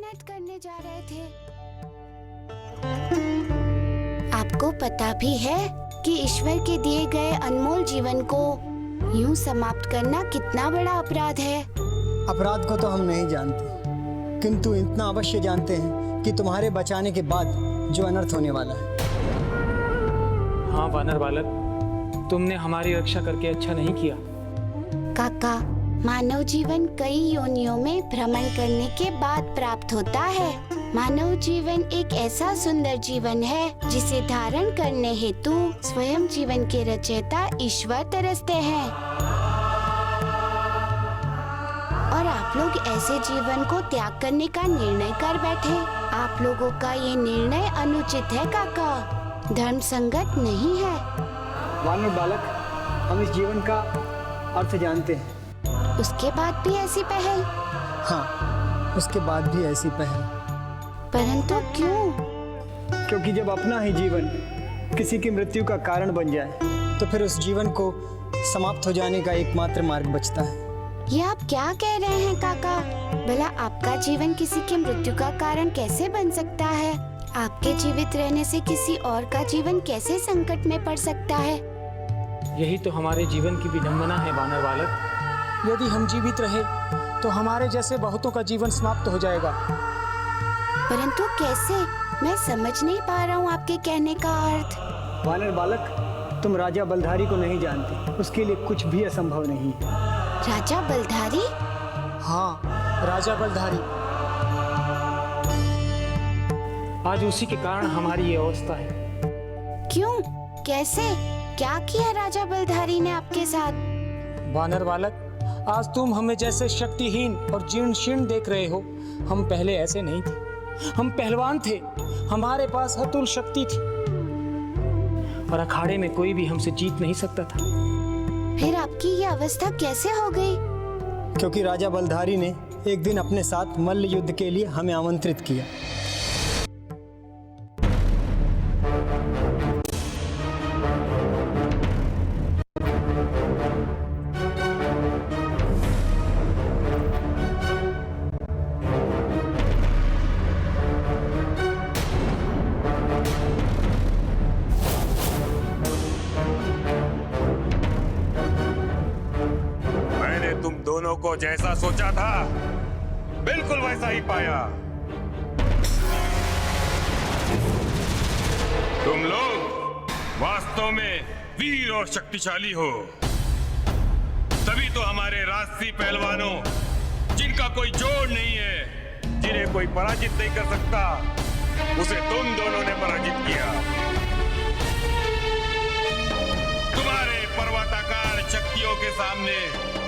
मेहनत करने जा रहे थे। आपको पता भी है कि ईश्वर के दिए गए अनमोल जीवन को यूं समाप्त करना कितना बड़ा अपराध है। अपराध को तो हम नहीं जानते, किंतु इतना अवश्य जानते हैं कि तुम्हारे बचाने के बाद जो अनर्थ होने वाला है। हाँ वानर बालक, तुमने हमारी रक्षा करके अच्छा नहीं किया। काका, मानव जीवन कई योनियों में भ्रमण करने के बाद प्राप्त होता है। मानव जीवन एक ऐसा सुंदर जीवन है जिसे धारण करने हेतु स्वयं जीवन के रचयिता ईश्वर तरसते हैं। और आप लोग ऐसे जीवन को त्याग करने का निर्णय कर बैठे। आप लोगों का ये निर्णय अनुचित है काका, धर्म संगत नहीं है। वानर बालक, हम इस जीवन का अर्थ जानते हैं। उसके बाद भी ऐसी पहल? हाँ, उसके बाद भी ऐसी पहल। परंतु क्यों? क्योंकि जब अपना ही जीवन किसी की मृत्यु का कारण बन जाए तो फिर उस जीवन को समाप्त हो जाने का एकमात्र मार्ग बचता है। ये आप क्या कह रहे हैं काका? भला आपका जीवन किसी की मृत्यु का कारण कैसे बन सकता है? आपके जीवित रहने से किसी और का जीवन कैसे संकट में पड़ सकता है? यही तो हमारे जीवन की विडंबना है वानर बालक। यदि हम जीवित रहे तो हमारे जैसे बहुतों का जीवन समाप्त हो जाएगा। परंतु कैसे? मैं समझ नहीं पा रहा हूँ आपके कहने का अर्थ। वानर बालक, तुम राजा बलधारी को नहीं जानते। उसके लिए कुछ भी असंभव नहीं है। राजा बलधारी? हाँ, राजा बलधारी। आज उसी के कारण हमारी ये अवस्था है। क्यों? कैसे? क्या किया राजा बलधारी ने आपके साथ? वानर बालक, आज तुम हमें जैसे शक्तिहीन और जीर्ण शीर्ण देख रहे हो, हम पहले ऐसे नहीं थे। हम पहलवान थे, हमारे पास अतुल शक्ति थी और अखाड़े में कोई भी हमसे जीत नहीं सकता था। फिर आपकी ये अवस्था कैसे हो गई? क्योंकि राजा बलधारी ने एक दिन अपने साथ मल्ल युद्ध के लिए हमें आमंत्रित किया। तुम दोनों को जैसा सोचा था बिल्कुल वैसा ही पाया। तुम लोग वास्तव में वीर और शक्तिशाली हो। तभी तो हमारे राजसी पहलवानों, जिनका कोई जोड़ नहीं है, जिन्हें कोई पराजित नहीं कर सकता, उसे तुम दोनों ने पराजित किया। तुम्हारे पर्वताकार शक्तियों के सामने